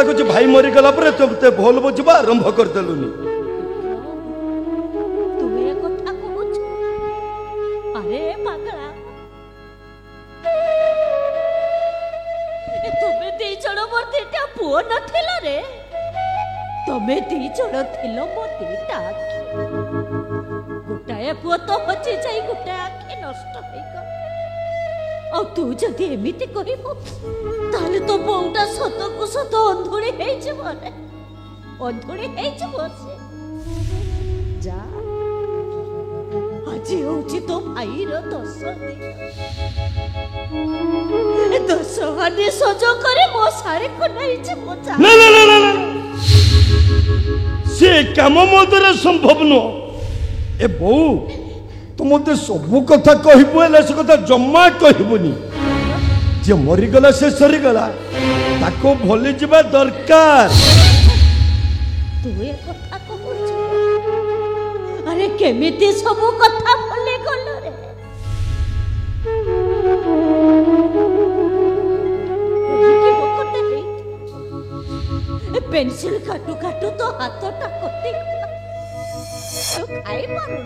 ଲାଗୁଛି ଭାଇ ମରିଗଲା ପରେ ତୋତେ ଭୋଲ ବୁଝିବା ଆରମ୍ଭ କରିଦେଲୁନି। पुओ नथिला रे तमे दी जण थिलो मो दीटा गोटाए पुओ तो हची जाई गोटा आखि नष्ट होई ग और तू जदी एमिति कहिबो ताले तो बोउटा सत को सत अंधुड़ी हेई जबो रे अंधुड़ी हेई जबो से जा आज होची तो भाई रो दस दशहानी सजो करे मो सारे को नहीं जे मोचा ना ना ना ना से काम मो द्वारा संभव न ए बौ तू मते सब कथा कहबो एला से कथा जम्मा कहबोनी जे मरि गला से सरी गला ताको भली जिबा दरकार। तू ए कथा कहछ अरे केमिति सब कथा भले गलो रे पेंसिल काटू काटू तो हाथटा कटी तो खाई मारू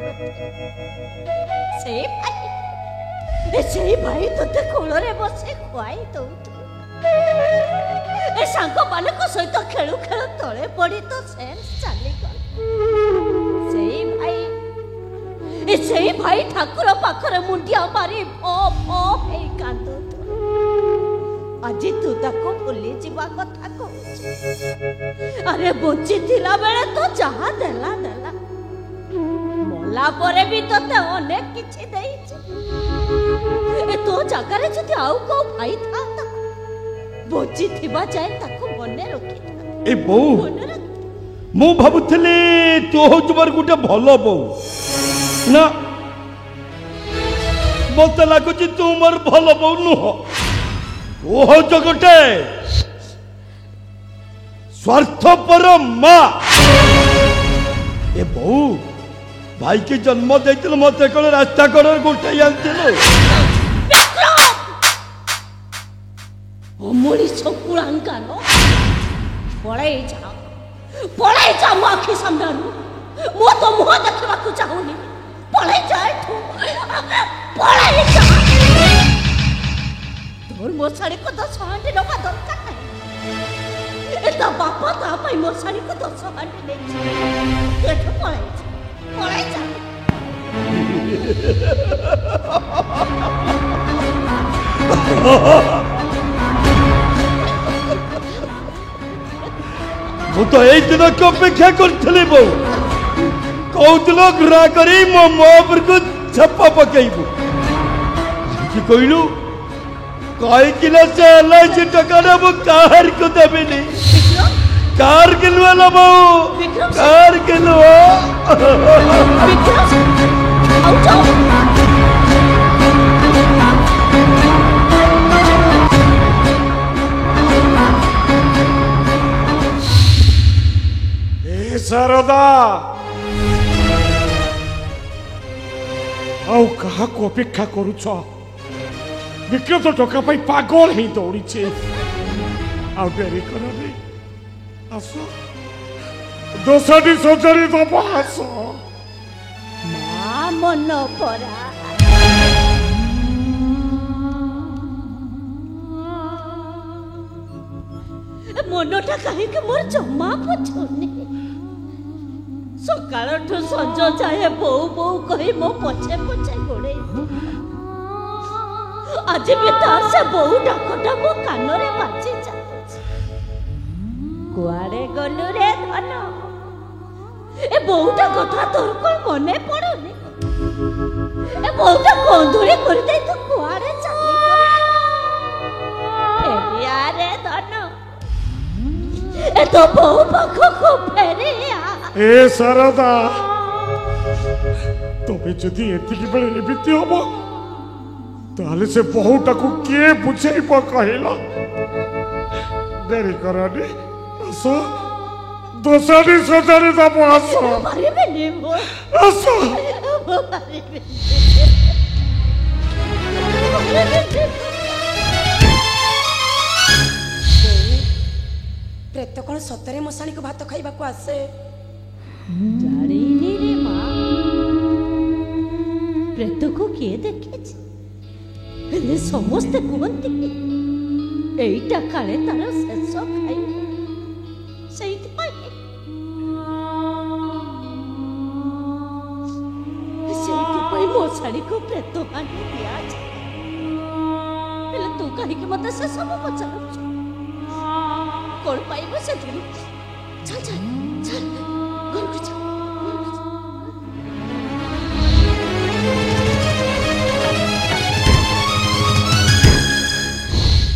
से भाई तोते कोଳରେ बसे खुआई दउ ए सांग माने को सहित खेलु खेलु तळे पड़ी तो सेंस चली गल से भाई ठाकुर पाखरे मुंडिया मारी भो भो हे कांदो आज तू ताको भूली जीवा कथा कहू अरे बची थिला बेले तो जहा देला देला मोला परे भी तोते अनेक किछि देइछ ए तो जगारे जति आउ को भाई था बची थिबा जाय ताको मने रखि ए बौ मु भाबुथले तो हो जबर गुटे भलो बौ ना मते लागुची तू मोर भलो बौ नुह ओह जगटे स्वार्थपर माँ ए बौ भाई के जन्म देथिल मते कोन रास्ता कोन गोटे आनथिलो अमोली सकुळांकानो पळाई जा मो आखि सामने मो तो मुह देखा चाहूनी पळाई जा पळाई जा तोर मो साड़ी को 10 हांडी नबा दरकार नहीं एता बापा ता पाई मो साड़ी को 10 हांडी ले एठ पळाई जा मु तो एई दिन को अपेक्षा करथले बौ कहउतलो ग्रह करी मो मोबर को छप्पा पकेइबो कि कइलु कई किलो से एलआईसी टका वो कार को देबेनी कार किनवाला बो कार किनो ए शारदा आउ कहा को अपेक्षा करूछ विक्रम तो टका पाई पागल ही दौड़ी छे आ डेरी करो रे आसो दोसरी सजरी तो आसो मां मन परा मनटा कहीं के मोर जम्मा पछुनी सकाळठु संज जाए बो बो कही मो पछे पछे गोड़े आज भी तार से बहु डाकटा मो कानरे बाजी जाउछ कुआरे गलु रे धन ए बहुटा कथा तोर को मने पड़ुनी ए बहुटा कंधुरी कर दे तू कुआरे चली फेरिया रे धन ए तो बहु पाखो को फेरिया ए शारदा तबे जदि एतिकी बेले एबिति हबो ताले से बहुटा को के बुझेइबो कहिला देरी करनी आसो दोसरी सजरी दब आसो मारे बेने मो आसो मारे बेने प्रेत सतरे मशाणी को भात खाइबा को आसे ଜାଣିନି ରେ ମା ପ୍ରେତକୁ କିଏ ଦେଖିଛି ହେଲେ ସମସ୍ତେ କୁହନ୍ତି ଏଇଟା କାଳେ ତାର ଶେଷ ଖାଇବା ସେଇଥିପାଇଁ ମଶାଣିକୁ ପ୍ରେତ ହାଣି ଦିଆଯାଏ। ହେଲେ ତୁ କାହିଁକି ମତେ ସେ ସବୁ ପଚାରୁଛୁ କଣ ପାଇବୁ ସେଥିରୁ ଚାଲ ଚାଲ ଚାଲ ଘରକୁ ଚାଲ